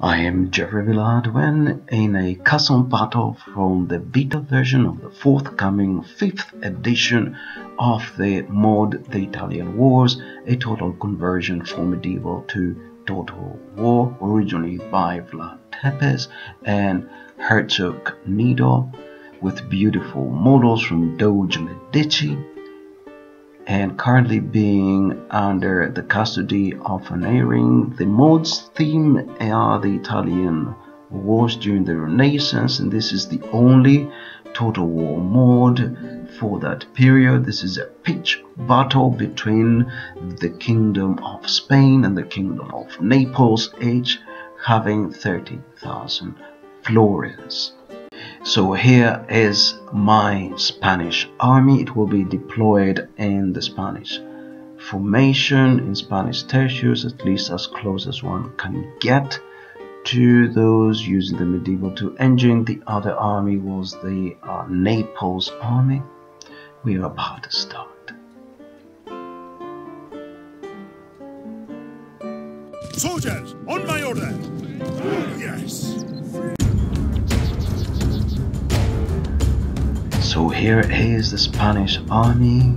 I am Geoffrey when in a custom battle from the beta version of the forthcoming 5th edition of the mod The Italian Wars, a total conversion from medieval to total war, originally by Vlad Tepes and Herzog Nido, with beautiful models from Doge Medici, and currently being under the custody of an airing. The mod's theme are the Italian wars during the Renaissance, and this is the only total war mod for that period. This is a pitch battle between the Kingdom of Spain and the Kingdom of Naples, each having 30,000 florins. So here is my Spanish army. It will be deployed in the Spanish formation, in Spanish tertius, at least as close as one can get to those using the medieval 2 engine. The other army was the Naples army. We are about to start. Soldiers, on my order! Yes! So here is the Spanish army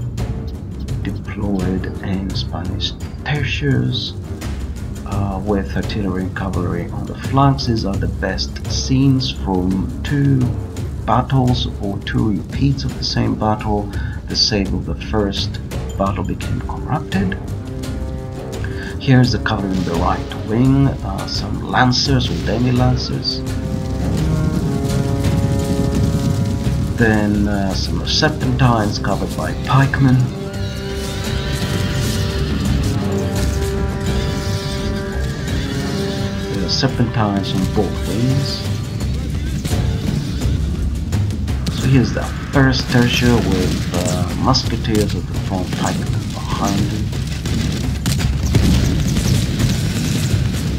deployed in Spanish tertius with artillery and cavalry on the flanks. These are the best scenes from 2 battles or 2 repeats of the same battle. The save of the first battle became corrupted. Here's the cavalry in the right wing, some lancers or demi-lancers. Then some serpentines covered by pikemen. There are serpentines on both wings. So here's the first tertiary with musketeers at the front, pikemen behind them.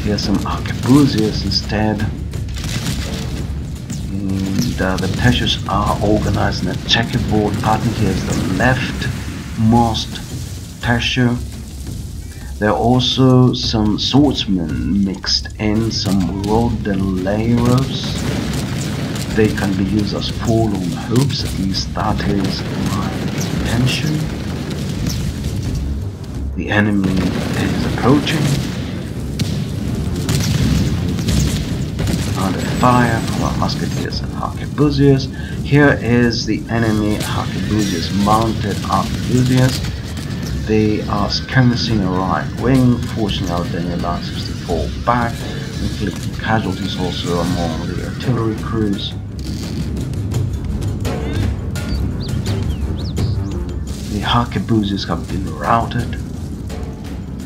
Here's some arquebusiers instead. The tertius are organized in a checkerboard pattern. Here's the leftmost tertiary. There are also some swordsmen mixed in, some rodelleros. They can be used as forlorn hopes, at least that is my intention. The enemy is approaching. Under fire from our musketeers and arquebusiers. Here is the enemy arquebusiers, mounted arquebusiers. They are skirmishing a right wing, forcing our demi-lancers to fall back, inflicting casualties also among the artillery crews. The arquebusiers have been routed,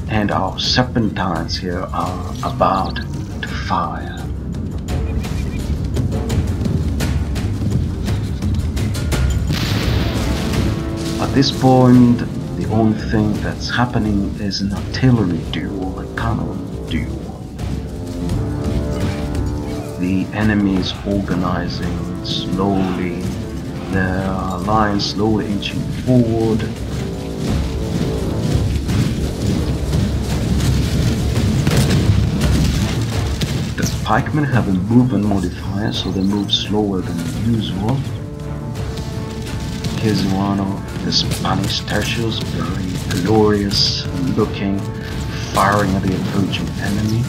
and our serpentines here are about to fire. At this point, the only thing that's happening is an artillery duel, a cannon duel. The enemy is organizing slowly, their lines slowly inching forward. The pikemen have a movement modifier, so they move slower than usual. Here's one of the Spanish tertius, very glorious looking, firing at the approaching enemy.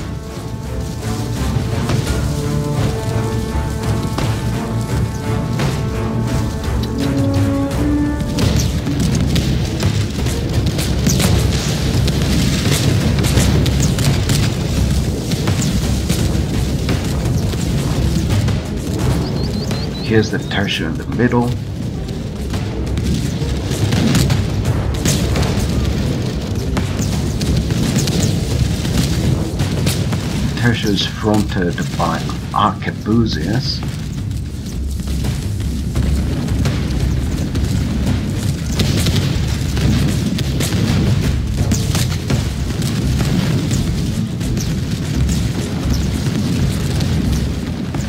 Here's the tertiary in the middle. Tertiary is fronted by arquebusiers.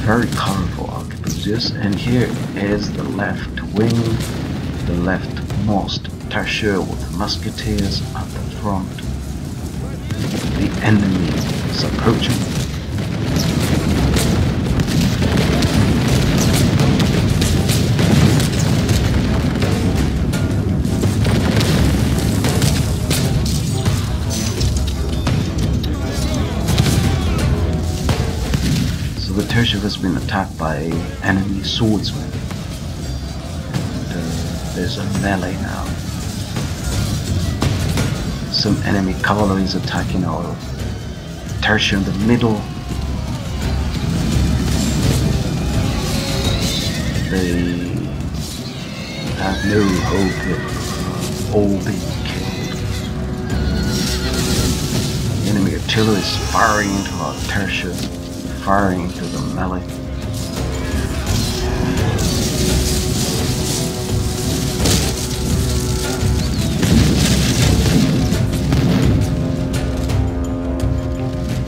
Very colorful arquebusiers, and here is the left wing, the leftmost tertiary with musketeers at the front. The enemy is approaching. So the tertiary has been attacked by enemy swordsmen. And, there's a melee now. Some enemy cavalry is attacking our tertiary in the middle. They have no hope of all being killed. The enemy artillery is firing into our tertiary, firing into the melee.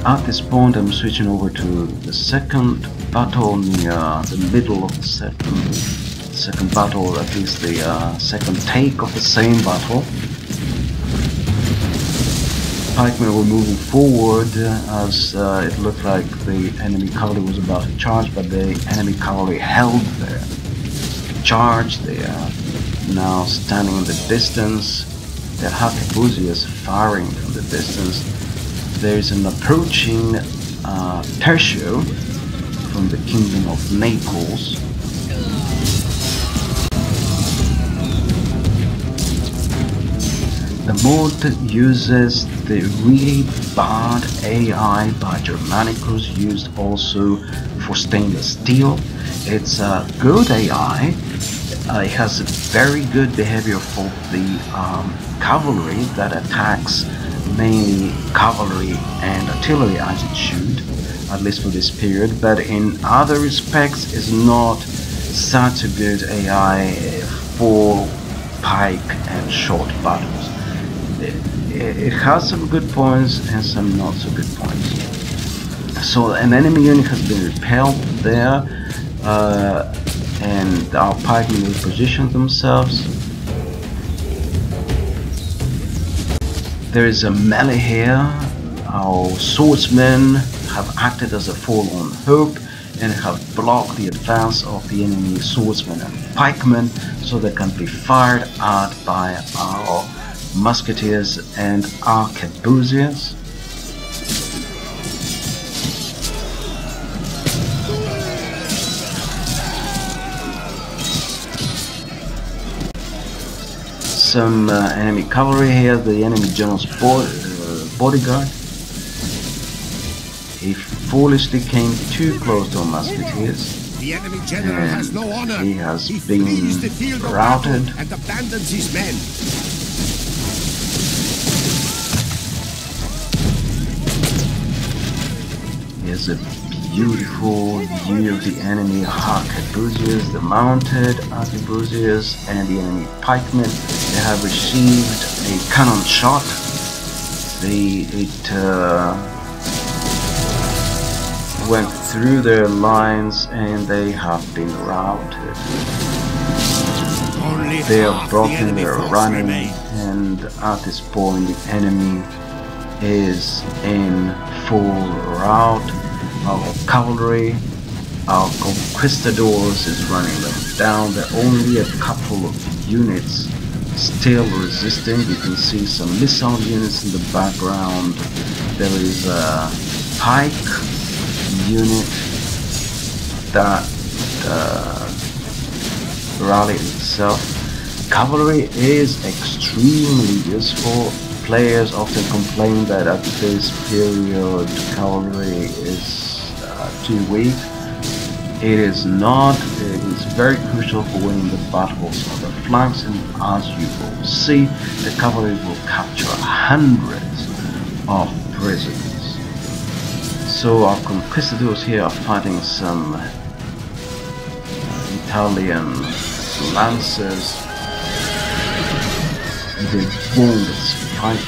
At this point I'm switching over to the second battle near the middle of the second battle, that is the second take of the same battle. Pikemen were moving forward as it looked like the enemy cavalry was about to charge, but the enemy cavalry held their charge. They are now standing in the distance. Their arquebusiers firing from the distance. There is an approaching tertio from the Kingdom of Naples. The mod uses the really bad AI by Germanicus, used also for stainless steel. It's a good AI. It has a very good behavior for the cavalry that attacks mainly cavalry and artillery as it should, at least for this period, but in other respects is not such a good AI for pike and short battles. It has some good points and some not so good points. So an enemy unit has been repelled there, and our pikemen will position themselves. There is a melee here. Our swordsmen have acted as a forlorn hope and have blocked the advance of the enemy swordsmen and pikemen, so they can be fired at by our musketeers and arquebusiers. Some enemy cavalry here, the enemy general's bodyguard. He foolishly came too close to our musketeers. The enemy general has no honor. He has been flees the field of routed battle and abandons his men. Here's a beautiful view of the enemy arquebusiers, the mounted arquebusiers, and the enemy pikemen. They have received a cannon shot. It went through their lines and they have been routed. They are broken, they are running, and at this point the enemy is in full rout. Our cavalry, our conquistadors is running them down. There are only a couple of units still resisting. You can see some missile units in the background. There is a pike unit that rallied itself. Cavalry is extremely useful. Players often complain that at this period cavalry is too weak. It is not. It is very crucial for winning the battles on the flanks, and as you will see, the cavalry will capture hundreds of prisoners. So our conquistadors here are fighting some Italian lancers. They won this fight.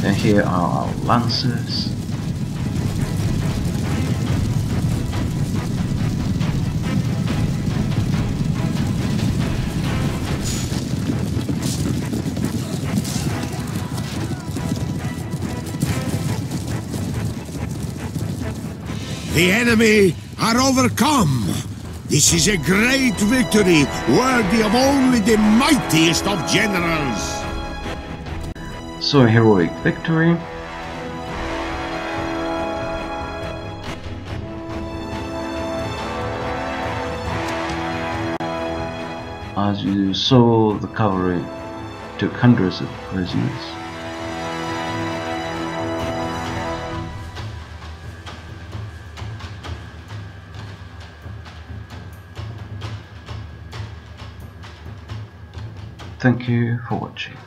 And here are our lancers. The enemy are overcome. This is a great victory, worthy of only the mightiest of generals. So, a heroic victory. As you saw, the cavalry took hundreds of prisoners. Thank you for watching.